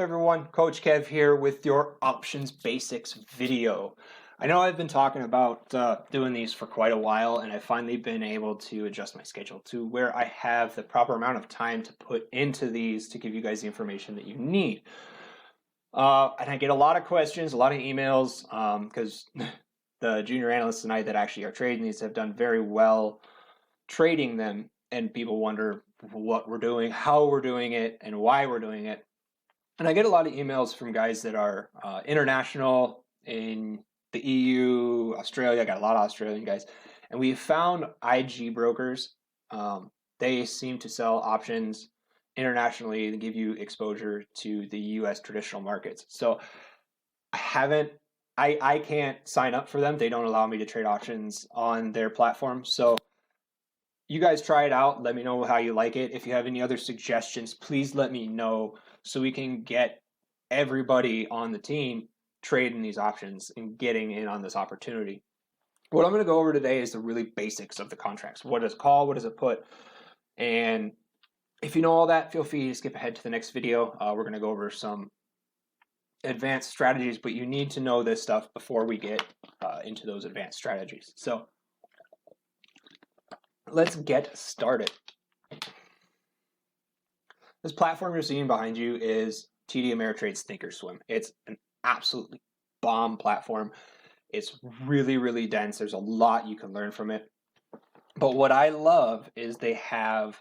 everyone? Coach Kev here with your options basics video. I know I've been talking about doing these for quite a while, and I've finally been able to adjust my schedule to where I have the proper amount of time to put into these to give you guys the information that you need. And I get a lot of questions, a lot of emails, because the junior analysts and I that actually are trading these have done very well trading them, and people wonder what we're doing, how we're doing it, and why we're doing it. And I get a lot of emails from guys that are international in the EU, Australia. I got a lot of Australian guys. And we found IG brokers. They seem to sell options internationally and give you exposure to the US traditional markets. So I can't sign up for them. They don't allow me to trade options on their platform. So you guys try it out. Let me know how you like it. If you have any other suggestions, please let me know so we can get everybody on the team trading these options and getting in on this opportunity. What I'm going to go over today is the really basics of the contracts. What is call? What does it put? And if you know all that, feel free to skip ahead to the next video. We're going to go over some advanced strategies, but you need to know this stuff before we get into those advanced strategies. So let's get started. This platform you're seeing behind you is TD Ameritrade's Thinkorswim. It's an absolutely bomb platform. It's really, really dense. There's a lot you can learn from it. But what I love is they have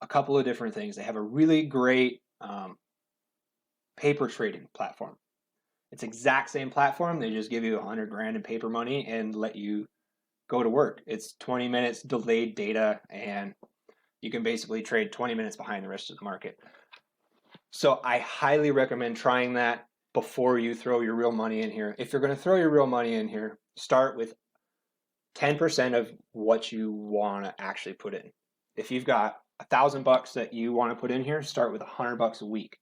a couple of different things. They have a really great paper trading platform. It's exact same platform. They just give you 100 grand in paper money and let you go to work. It's 20 minutes delayed data, and you can basically trade 20 minutes behind the rest of the market. So I highly recommend trying that before you throw your real money in here. If you're going to throw your real money in here, start with 10% of what you want to actually put in. If you've got $1,000 that you want to put in here, start with $100 a week,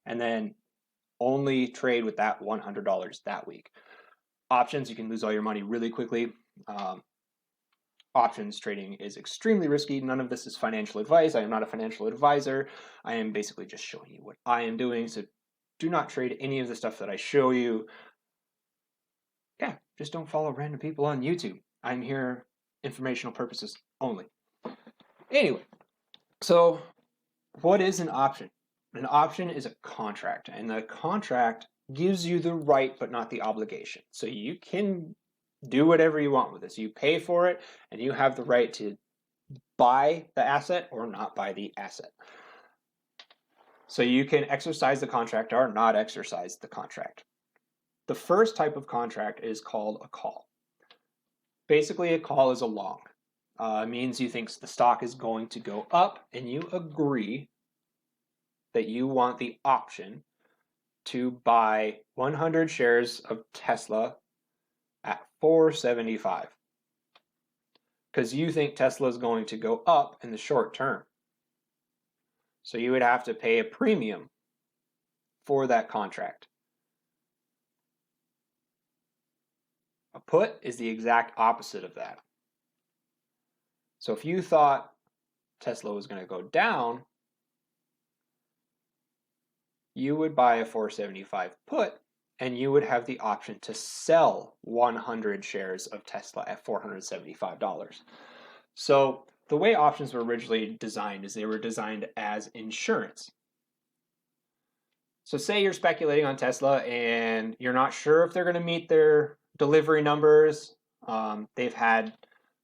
and then only trade with that $100 that week. Options, you can lose all your money really quickly. Options trading is extremely risky. None of this is financial advice. I am not a financial advisor. I am basically just showing you what I am doing. So do not trade any of the stuff that I show you. Yeah, just don't follow random people on YouTube. I'm here informational purposes only. Anyway, so what is an option? An option is a contract, and the contract gives you the right but not the obligation. So you can do whatever you want with this. You pay for it, and you have the right to buy the asset or not buy the asset. So you can exercise the contract or not exercise the contract. The first type of contract is called a call. Basically, a call is a long. It means you think the stock is going to go up, and you agree that you want the option to buy 100 shares of Tesla at $4.75 because you think Tesla is going to go up in the short term. So you would have to pay a premium for that contract. A put is the exact opposite of that. So if you thought Tesla was going to go down, you would buy a $4.75 put, and you would have the option to sell 100 shares of Tesla at $475. So the way options were originally designed is they were designed as insurance. So say you're speculating on Tesla and you're not sure if they're going to meet their delivery numbers. They've had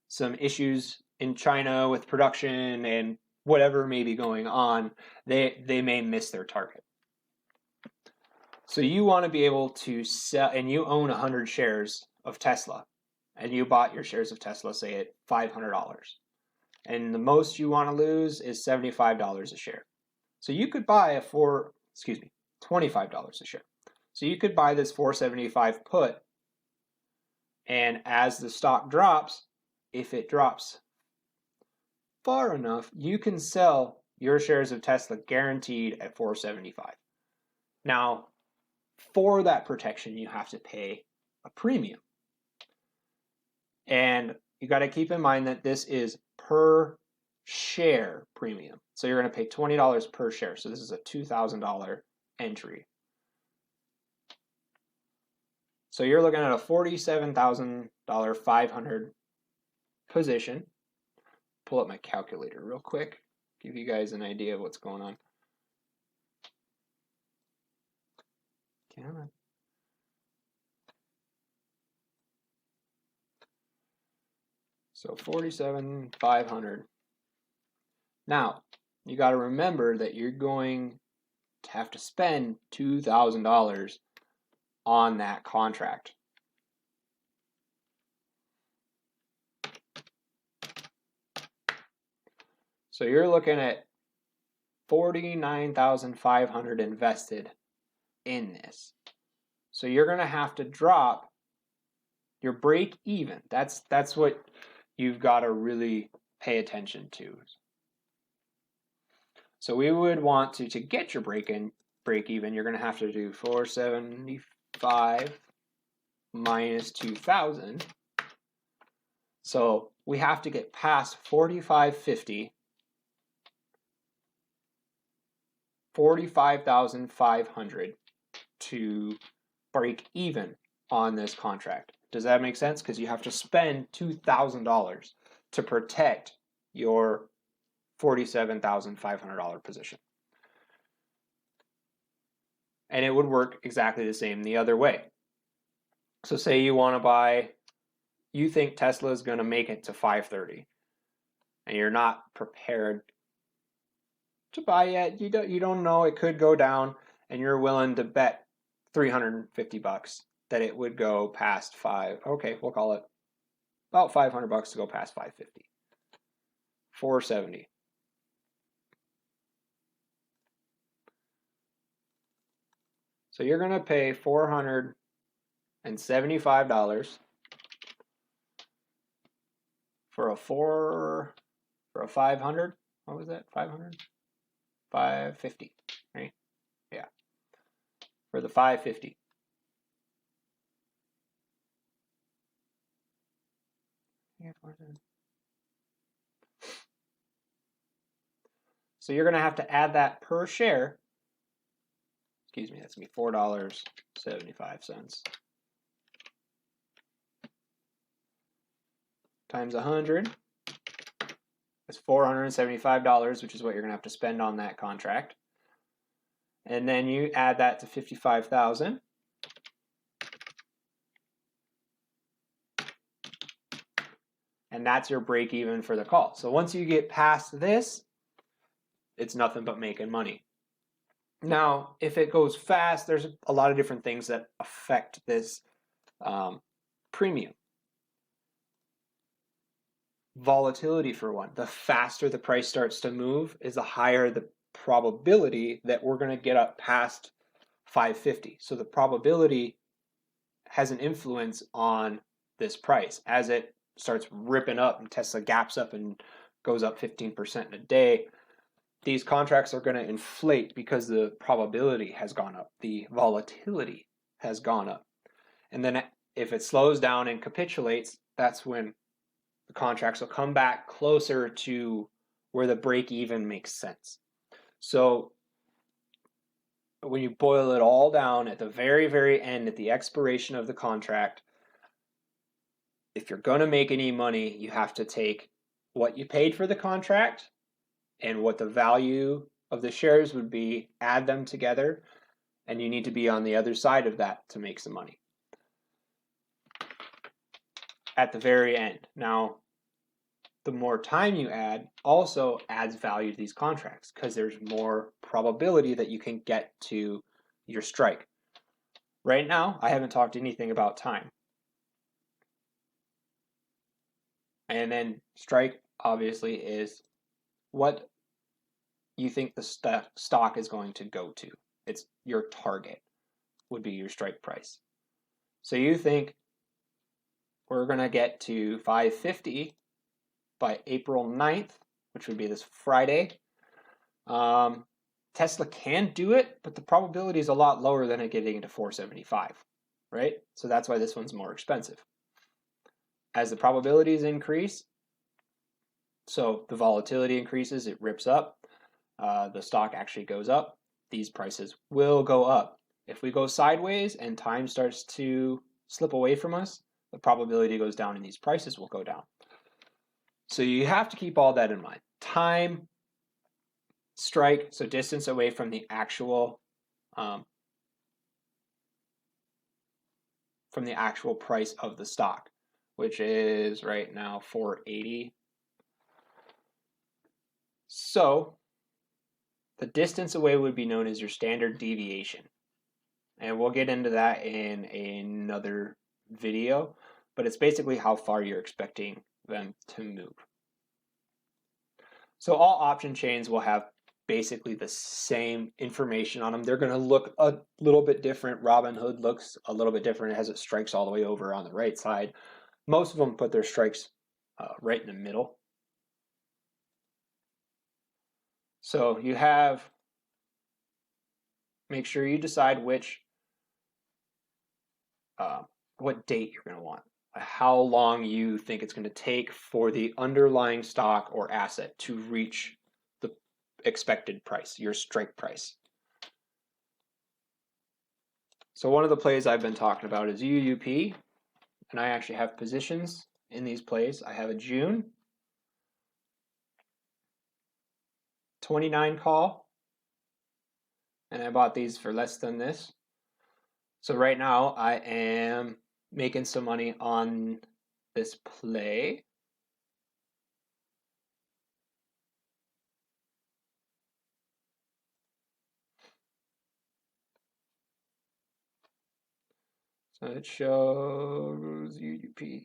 some issues in China with production and whatever may be going on. They may miss their target. So you want to be able to sell, and you own 100 shares of Tesla, and you bought your shares of Tesla, say at $500. And the most you want to lose is $75 a share. So you could buy $25 a share. So you could buy this $4.75 put, and as the stock drops, if it drops far enough, you can sell your shares of Tesla guaranteed at $4.75. Now, for that protection, you have to pay a premium. And you got to keep in mind that this is per share premium. So you're going to pay $20 per share. So this is a $2,000 entry. So you're looking at a $47,000 500 position. Pull up my calculator real quick, give you guys an idea of what's going on. Come on. So 47,500. Now, you got to remember that you're going to have to spend $2,000 on that contract. So you're looking at 49,500 invested in this. So you're going to have to drop your break even. That's what you've got to really pay attention to. So we would want to get your break even, you're going to have to do 475 minus 2,000. So we have to get past 4550, 45,500 to break even on this contract. Does that make sense? Because you have to spend $2,000 to protect your $47,500 position. And it would work exactly the same the other way. So say you want to buy, you think Tesla is going to make it to 530, and you're not prepared to buy yet. You don't know, it could go down, and you're willing to bet $350 that it would go past okay, we'll call it about $500 to go past 550. 470. So you're going to pay $475 for a 500. What was that? 500? 550, right? Yeah. For the 550. So you're going to have to add that per share. Excuse me, that's going to be $4.75 times 100. That's $475, which is what you're going to have to spend on that contract. And then you add that to 55,000. And that's your break even for the call. So once you get past this, it's nothing but making money. Now, if it goes fast, there's a lot of different things that affect this premium. Volatility, for one. The faster the price starts to move is the higher the probability that we're going to get up past 550. So the probability has an influence on this price. As it starts ripping up and Tesla gaps up and goes up 15% in a day, these contracts are going to inflate because the probability has gone up. The volatility has gone up. And then if it slows down and capitulates, that's when the contracts will come back closer to where the break even makes sense. So when you boil it all down at the very, very end, at the expiration of the contract, if you're going to make any money, you have to take what you paid for the contract and what the value of the shares would be, add them together, and you need to be on the other side of that to make some money at the very end. Now, the more time you add also adds value to these contracts because there's more probability that you can get to your strike. Right now, I haven't talked anything about time. And then strike, obviously, is what you think the stock is going to go to. It's your target would be your strike price. So you think we're going to get to 550 by April 9th, which would be this Friday. Tesla can do it, but the probability is a lot lower than it getting into 475, right? So that's why this one's more expensive. As the probabilities increase, so the volatility increases, it rips up, the stock actually goes up. these prices will go up. If we go sideways and time starts to slip away from us, the probability goes down and these prices will go down. So you have to keep all that in mind. Time, strike, so distance away from the actual price of the stock, which is right now 480. So the distance away would be known as your standard deviation. And we'll get into that in another video, but it's basically how far you're expecting them to move. So all option chains will have basically the same information on them. They're going to look a little bit different. Robinhood looks a little bit different. It has its strikes all the way over on the right side. Most of them put their strikes right in the middle. So you have, make sure you decide what date you're going to want, how long you think it's going to take for the underlying stock or asset to reach the expected price, your strike price. So one of the plays I've been talking about is UUP, and I actually have positions in these plays. I have a June 29 call, and I bought these for less than this. So right now I am making some money on this play. So it shows UUP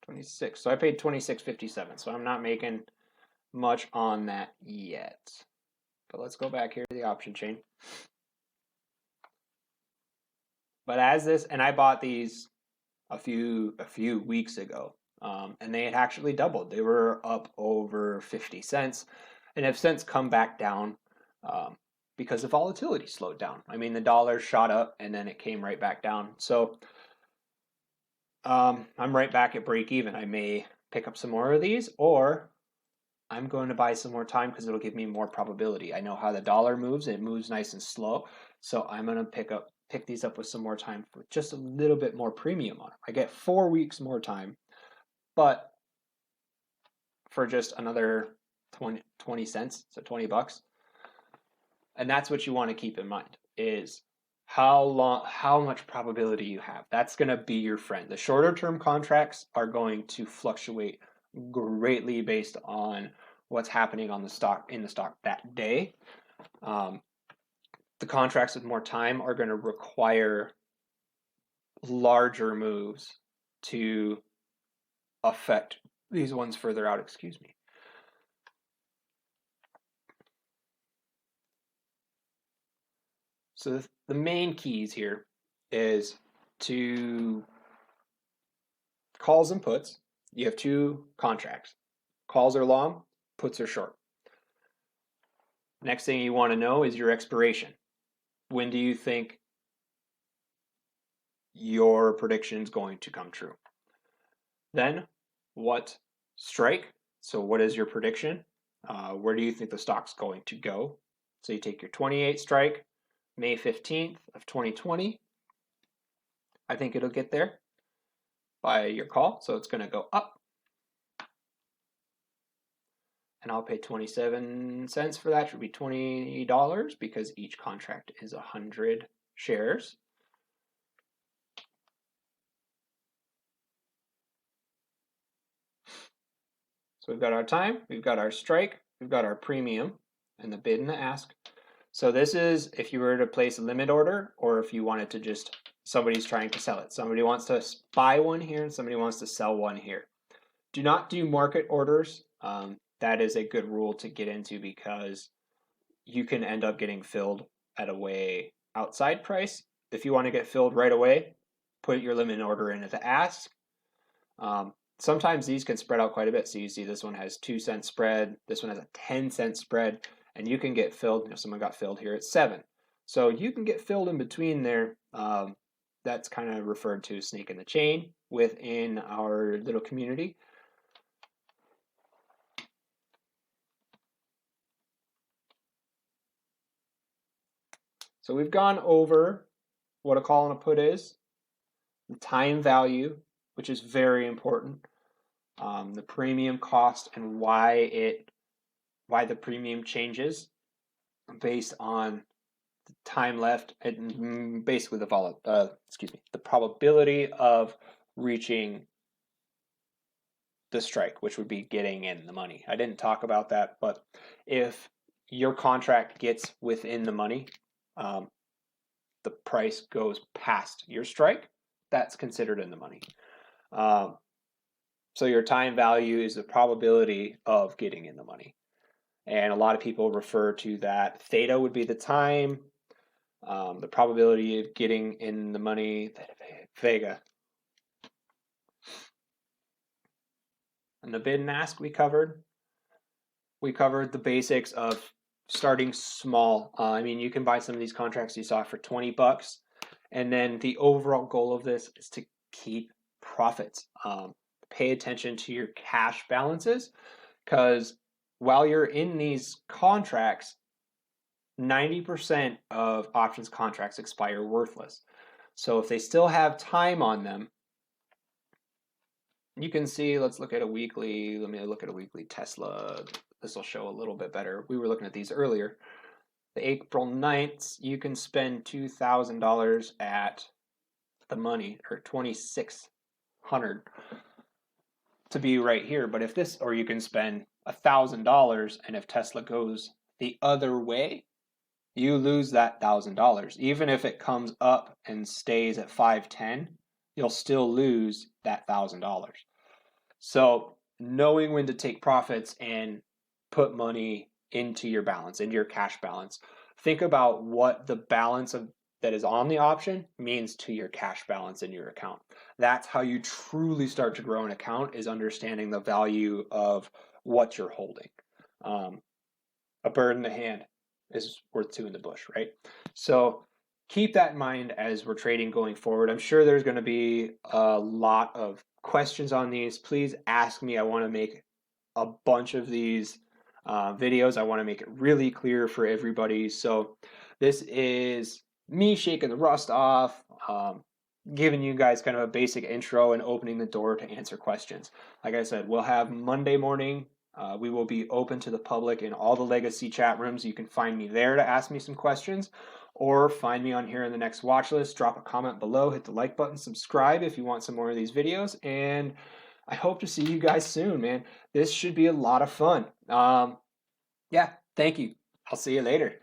26. So I paid $26.57. So I'm not making much on that yet. But let's go back here to the option chain. But as this, and I bought these a few weeks ago, and they had actually doubled. They were up over 50 cents, and have since come back down because the volatility slowed down. I mean, the dollar shot up and then it came right back down. So I'm right back at break even. I may pick up some more of these, or I'm going to buy some more time because it'll give me more probability. I know how the dollar moves, and it moves nice and slow. So I'm going to pick these up with some more time for just a little bit more premium on them. I get 4 weeks more time, but for just another 20 cents, so 20 bucks. And that's what you want to keep in mind, is how much probability you have. That's going to be your friend. The shorter term contracts are going to fluctuate greatly based on what's happening on the stock that day. The contracts with more time are going to require larger moves to affect these ones further out. Excuse me. So the main keys here is to calls and puts. You have two contracts. Calls are long, puts are short. Next thing you want to know is your expiration. When do you think your prediction is going to come true? Then what strike? So what is your prediction? Where do you think the stock's going to go? So you take your 28 strike, May 15th of 2020. I think it'll get there by your call. So it's going to go up. And I'll pay 27 cents for that. Should be $20 because each contract is 100 shares. So we've got our time, we've got our strike, we've got our premium, and the bid and the ask. So this is if you were to place a limit order, or if you wanted to just, somebody's trying to sell it. Somebody wants to buy one here and somebody wants to sell one here. Do not do market orders. That is a good rule to get into because you can end up getting filled at a way outside price. If you want to get filled right away, put your limit order in at the ask. Sometimes these can spread out quite a bit. So you see this one has 2 cent spread. This one has a 10-cent spread. And you can get filled. You know, someone got filled here at 7. So you can get filled in between there. That's kind of referred to as snake in the chain within our little community. So we've gone over what a call and a put is, the time value, which is very important, the premium cost and why the premium changes based on the time left and basically the probability of reaching the strike, which would be getting in the money. I didn't talk about that, but if your contract gets within the money, the price goes past your strike, that's considered in the money. So your time value is the probability of getting in the money. And a lot of people refer to that. Theta would be the time, the probability of getting in the money, vega. And the bid and ask we covered. We covered the basics of starting small. I mean, you can buy some of these contracts you saw for $20. And then the overall goal of this is to keep profits. Pay attention to your cash balances, because while you're in these contracts, 90% of options contracts expire worthless. So if they still have time on them, you can see, let me look at a weekly Tesla. This will show a little bit better. We were looking at these earlier. The April 9th, you can spend $2,000 at the money, or $2,600 to be right here. But if this, or you can spend $1,000, and if Tesla goes the other way, you lose that $1,000. Even if it comes up and stays at 510, you'll still lose that $1,000. So knowing when to take profits and put money into your balance, into your cash balance. Think about what the balance that is on the option means to your cash balance in your account. That's how you truly start to grow an account, is understanding the value of what you're holding. A bird in the hand is worth two in the bush, right? So keep that in mind as we're trading going forward. I'm sure there's going to be a lot of questions on these. Please ask me. I want to make a bunch of these videos. I want to make it really clear for everybody. So this is me shaking the rust off, giving you guys kind of a basic intro and opening the door to answer questions. Like I said, we'll have Monday morning. We will be open to the public in all the legacy chat rooms. You can find me there to ask me some questions, or find me on here in the next watch list. Drop a comment below, hit the like button, subscribe if you want some more of these videos, and I hope to see you guys soon, man. This should be a lot of fun. Yeah, thank you. I'll see you later.